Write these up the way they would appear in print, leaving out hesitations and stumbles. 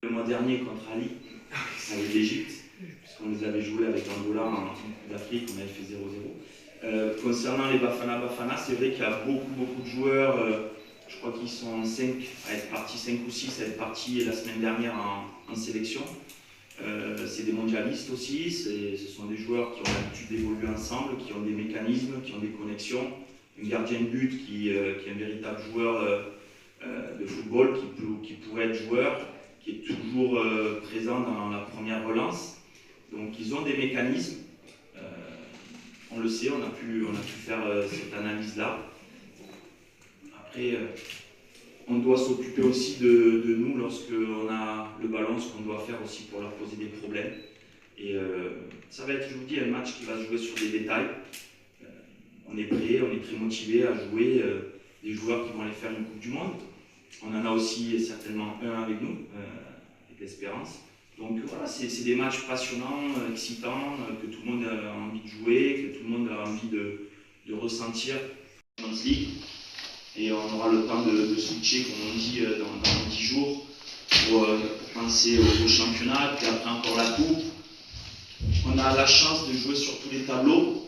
Le mois dernier contre Ali, avec l'Égypte, puisqu'on les avait joués avec Angola en Coupe d'Afrique, on avait fait 0-0. Concernant les Bafana, c'est vrai qu'il y a beaucoup de joueurs, je crois qu'ils sont 5 à être partis, 5 ou 6 à être partis la semaine dernière en sélection. C'est des mondialistes aussi, ce sont des joueurs qui ont l'habitude d'évoluer ensemble, qui ont des mécanismes, qui ont des connexions. Un gardien de but qui est un véritable joueur de football, qui pourrait être joueur, qui est toujours présent dans la première relance. Donc ils ont des mécanismes, on le sait, on a pu faire cette analyse-là. Après, on doit s'occuper aussi de nous lorsqu'on a le ballon, ce qu'on doit faire aussi pour leur poser des problèmes. Et ça va être, je vous dis, un match qui va se jouer sur des détails. On est prêt, on est très motivé à jouer des joueurs qui vont aller faire une Coupe du Monde. On en a aussi certainement un avec nous, avec l'Espérance. Donc voilà, c'est des matchs passionnants, excitants, que tout le monde a envie de jouer, que tout le monde a envie de ressentir la Champions League. Et on aura le temps de switcher, comme on dit, dans 10 jours, pour penser au championnat, puis après encore la Coupe. On a la chance de jouer sur tous les tableaux,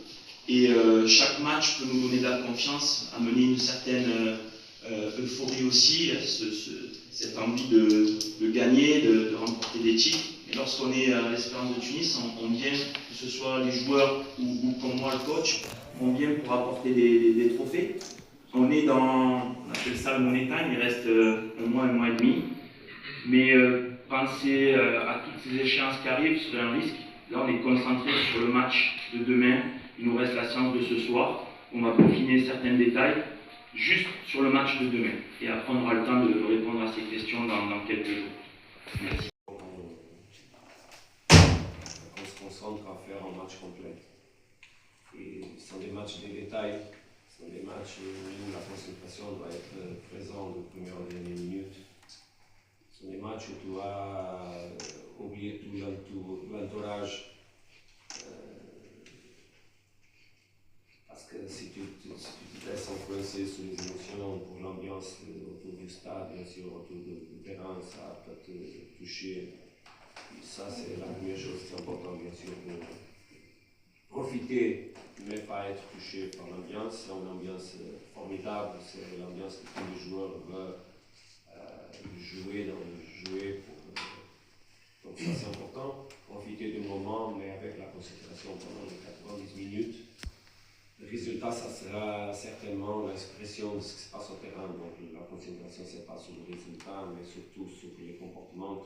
et chaque match peut nous donner de la confiance, amener une certaine euphorie aussi, cette envie de gagner, de remporter des titres. Et lorsqu'on est à l'Espérance de Tunis, on vient, que ce soit les joueurs ou comme moi le coach, on vient pour apporter des trophées. On est on appelle ça le money time, il reste un mois et demi. Mais penser à toutes ces échéances qui arrivent serait un risque. Là, on est concentré sur le match de demain. Il nous reste la séance de ce soir. On va peaufiner certains détails juste sur le match de demain. Et après, on aura le temps de répondre à ces questions dans quelques jours. Merci. On se concentre à faire un match complet. Et ce sont des matchs des détails. Ce sont des matchs où la concentration doit être présente aux premières dernières minutes. Ce sont des matchs où tu vas oublier tout l'entourage. Parce que si tu te laisses influencer sur les émotions pour l'ambiance autour du stade, bien sûr, autour du terrain, ça peut te toucher. Et ça, c'est la première chose qui est importante, bien sûr, de profiter, mais pas être touché par l'ambiance. C'est une ambiance formidable, c'est l'ambiance que tous les joueurs veulent jouer donc ça, c'est important. Profiter du moment, mais avec la concentration pendant les 90 minutes. Le résultat, ça sera certainement l'expression de ce qui se passe au terrain. Donc la concentration, ce n'est pas sur le résultat, mais surtout sur les comportements.